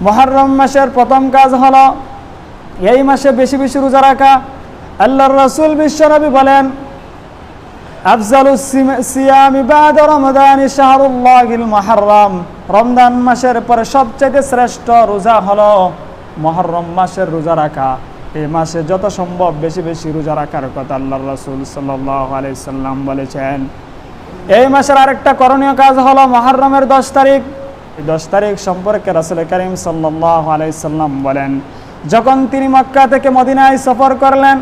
মুহররম মাসের প্রথম কাজ হলো এই মাসে বেশি বেশি রোজা রাখা। আল্লাহর রাসূল বিশ্বনবী বলেন, আফজালুস সিয়ামি বাদা রমাদান শাহরুল্লাহিল মুহররম, রমজান মাসের পরে সবচেয়ে শ্রেষ্ঠ রোজা হলো মুহররম মাসের রোজা রাখা। এই মাসে যত সম্ভব বেশি বেশি রোজা রাখার কথা আল্লাহর রাসূল সাল্লাল্লাহু আলাইহি সাল্লাম বলেছেন। এই মাসের আরেকটা করণীয় কাজ হলো মুহররমের 10 তারিখ। এই 10 তারিখ সম্পর্কে রাসূল কারীম সাল্লাল্লাহু আলাইহি সাল্লাম বলেন, যখন তিনি মক্কা থেকে মদিনায় সফর করলেন,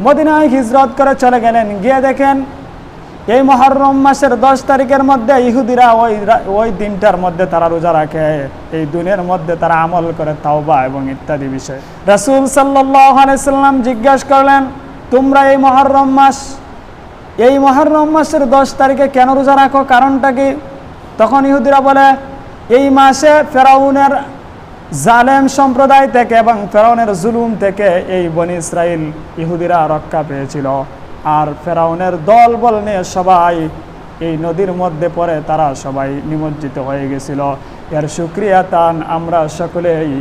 মদিনায় হিজরত করে চলে গেলেন, গিয়ে দেখেন এই মুহররম মাসের 10 তারিখের মধ্যে ইহুদিরা ওই দিনটার মধ্যে তারা রোজা রাখে। এই দিনের মধ্যে তারা আমল করে তাওবা এবং ইত্যাদি বিষয়। রাসূল সাল্লাল্লাহু আলাইহি সাল্লাম জিজ্ঞাসা করলেন, তোমরা এই মুহররম মাসের 10 তারিখে কেন রোজা রাখো, কারণটা কি? তখন ইহুদিরা বলে, এই মাসে ফেরাউনের জালেম সম্প্রদায় থেকে এবং ফেরাউনের জুলুম থেকে এই বনি ইসরাইল ইহুদিরা রক্ষা পেয়েছিল। আর ফেরাউনের দলবল নিয়ে সবাই এই নদীর মধ্যে পড়ে তারা সবাই নিমজ্জিত হয়ে গেছিল। এর শুকরিয়াতান আমরা সকলেই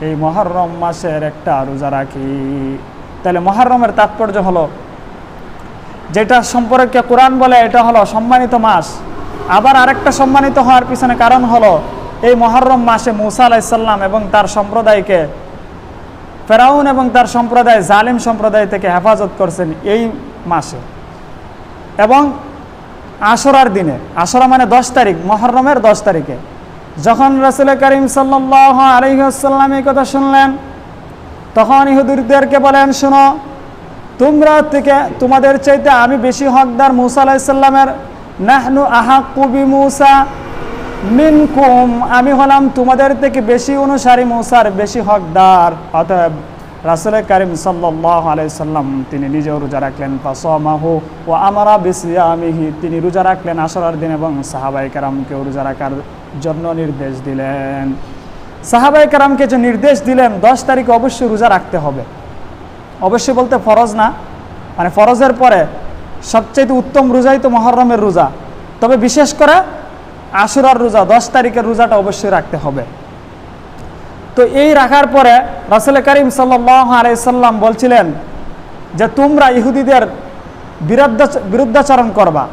এই মুহররম মাসের একটা রোজা রাখি। তাহলে মুহররমের তাৎপর্য হলো, যেটা সম্পর্কে কোরআন বলে এটা হলো সম্মানিত মাস। আবার আরেকটা সম্মানিত হওয়ার পিছনে কারণ হলো, এই মুহররম মাসে মূসা আলাইহিস সালাম এবং তার সম্প্রদায়কে ফেরাউন এবং তার সম্প্রদায় জালিম সম্প্রদায় থেকে হেফাজত করছেন এই মাসে। এবং আশুরার দিনে, আশুরা মানে 10 তারিখ, মুহররমের 10 তারিখে যখন রাসূল কারীম সাল্লাল্লাহু আলাইহি ওয়াসাল্লাম এই কথা শুনলেন, তখন ইহুদিদেরকে বলেন, শোনো, তোমাদের চাইতে আমি বেশি হকদার মূসা আলাইহিস সালামের। নাহনু আহাক্কু বিমূসা মিনকুম, আমি হলাম তোমাদের থেকে বেশি অনুসারী, মূসার বেশি হকদার। অতএব রাসূল কারীম সাল্লাল্লাহু আলাইহি সাল্লাম তিনি নিজেও রোজা রাখলেন। ফাসামাহু ওয়া আমারা বিসিয়ামিহি, তিনি রোজা রাখলেন আশুরার দিন এবং সাহাবায়ে কেরামকেও রোজা রাখার জন্য নির্দেশ দিলেন। সাহাবায়ে কেরামকে যে নির্দেশ দিলেন 10 তারিখে অবশ্যই রোজা রাখতে হবে, অবশ্যই বলতে ফরজ না, মানে ফরজের পরে সবচেয়ে উত্তম রোজাই তো মুহররমের রোজা, তবে বিশেষ করে আশুরার রোজা 10 তারিখের রোজাটা অবশ্যই রাখতে হবে। তো এই রাখার পরে রাসূল কারীম সাল্লাল্লাহু আলাইহি সাল্লাম বলছিলেন যে তোমরা ইহুদিদের বিরুদ্ধাচরণ করবা।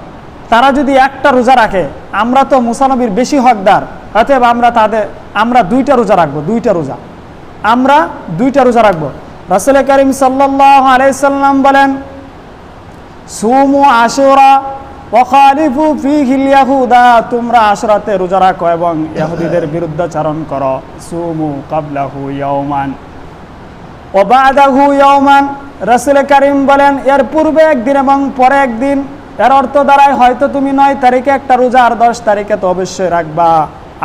তারা যদি একটা রোজা রাখে, আমরা তো মূসা নবীর বেশি হকদার, অতএব আমরা 2টা রোজা রাখবো, 2টা রোজা, আমরা 2টা রোজা রাখবো। রাসূল কারীম সাল্লাল্লাহু আলাইহি সাল্লাম বলেন, সুমু আশুরা ওয়া খালিফু ফীহিল ইয়াহুদা, তোমরা আশুরাতে রোজা রাখো এবং ইহুদিদের বিরুদ্ধাচরণ করো। সুমু ক্বাবলাহু ইয়াওমান ওয়া বা'দাহু ইয়াওমান, রাসূল কারীম বলেন এর পূর্বে একদিন এবং পরে একদিন। এর অর্থ দাঁড়ায় হয়তো তুমি 9 তারিখে একটা রোজা আর 10 তারিখে তো অবশ্যই রাখবা,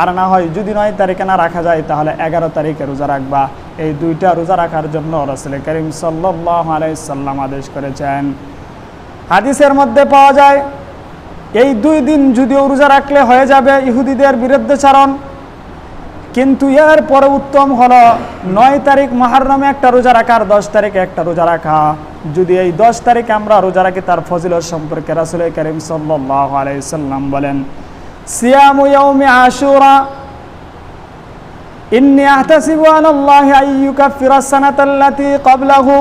আর না হয় যদি 9 তারিখে না রাখা যায় তাহলে 11 তারিখে রোজা রাখবা। এই 2টা রোজা রাখার জন্য রাসূল কারীম সাল্লাল্লাহু আলাইহি সাল্লাম আদেশ করেছেন। হাদিসের মধ্যে পাওয়া যায় এই 2 দিন যদিও রোজা রাখলে হয়ে যাবে ইহুদিদের বিরুদ্ধাচরণ, কিন্তু এর পরে উত্তম হলো 9 তারিখ মুহররমে একটা রোজা রাখা আর 10 তারিখে একটা রোজা রাখা। যদি এই 10 তারিখে আমরা রোজা রাখি, তার ফজিলত সম্পর্কে রাসূল কারীম সাল্লাল্লাহু আলাইহি সাল্লাম বলেন, সিয়ামু ইয়াউমি আশুরা ইন্নী আহতাসিবু আলাল্লাহি আইয়ুকাফিরা সানাতাল্লাতী ক্বাবলাহু।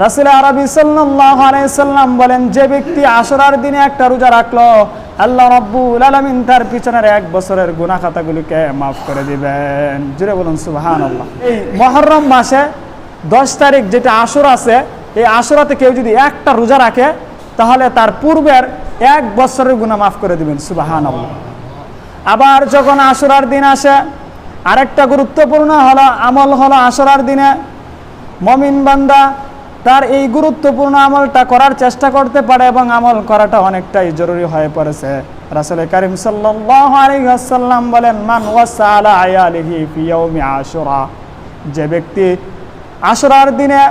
রাসূল আরবি সাল্লাল্লাহু আলাইহি সাল্লাম বলেন, যে ব্যক্তি আশুরার দিনে একটা রোজা রাখলো, আল্লাহ রাব্বুল আলামিন তার পিছনের 1 বছরের গুনাহ খাতাগুলোকে মাফ করে দিবেন। জোরে বলুন সুবহানাল্লাহ। এই মুহররম মাসে 10 তারিখ যেটা আশুরা আছে, এই আশুরাতে কেউ যদি একটা রোজা রাখে তাহলে তার পূর্বের 1 বছরের গুনাহ মাফ করে দিবেন। সুবহানাল্লাহ। আবার যখন আশুরার দিন আসে, আরেকটা গুরুত্বপূর্ণ আমল হলো আশুরার দিনে মুমিন বান্দা তার এই গুরুত্বপূর্ণ আমলটা করার চেষ্টা করতে পারে এবং আমল করাটা অনেকটাই জরুরি হয়ে পড়েছে। রাসূল কারীম সাল্লাল্লাহু আলাইহি ওয়াসাল্লাম বলেন, মান ওয়াসা আলা আয়ালিহি ফি ইয়াউমি আশুরা, যে ব্যক্তি আশুরার দিনে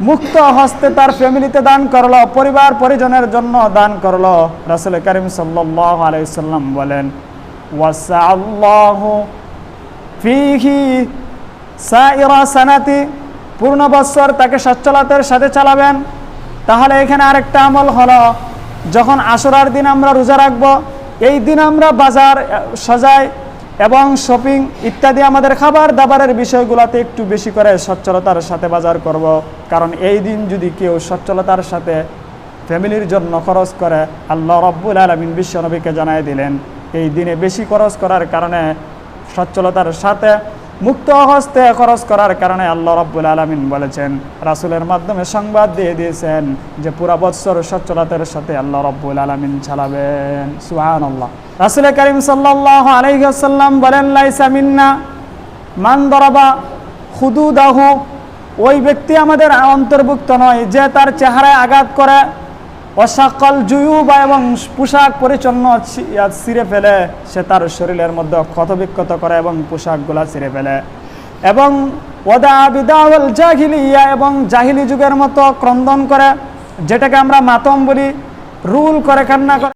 মুক্ত হস্তে তার ফ্যামিলিতে দান করলো, পরিবার পরিজনের জন্য দান করলো, রাসূল কারীম সাল্লাল্লাহু আলাইহি ওয়াসাল্লাম বলেন, ওয়াসা আল্লাহু ফিহি সাইরা সানাতি, পূর্ণ বছর তাকে সচ্ছলতার সাথে চালাবেন। তাহলে এখানে আরেকটা আমল হলো, যখন আশুরার দিন আমরা রোজা রাখবো, এই দিন আমরা বাজার সাজাই এবং শপিং ইত্যাদি আমাদের খাবার দাবারের বিষয়গুলোতে একটু বেশি করে সচ্ছলতার সাথে বাজার করব। কারণ এই দিন যদি কেউ সচ্ছলতার সাথে ফ্যামিলির জন্য খরচ করে, আল্লাহ রাব্বুল আলামিন বিশ্বনবীকে জানায় দিলেন এই দিনে বেশি খরচ করার কারণে, সচ্ছলতার সাথে মুক্ত হস্তে খরচ করার কারণে আল্লাহ রাব্বুল আলামিন বলেছেন, রাসূলের মাধ্যমে সংবাদ দিয়ে দিয়েছেন যে পুরা বৎসর সচ্ছলতার সাথে আল্লাহ রাব্বুল আলামিন চালাবেন। সুবহানাল্লাহ। রাসূল কারীম সাল্লাল্লাহু আলাইহি ওয়াসাল্লাম বলেন, লাইসা মিন্না মান দারাবা খুদুদাহু, ওই ব্যক্তি আমাদের অন্তর্ভুক্ত নয় যে তার চেহারায় আঘাত করে, অসাকাল জুয়ুবা এবং পোশাক পরিচ্ছন্ন ছিঁড়ে ফেলে, সে তার শরীরের মধ্যে ক্ষতবিক্ষত করে এবং পোশাকগুলা ছিঁড়ে ফেলে, এবং ওদা বিদাওয়াল জাহিলিয়া, এবং জাহিলি যুগের মতো ক্রন্দন করে, যেটাকে আমরা মাতম বলি, রুল করে কান্না করে।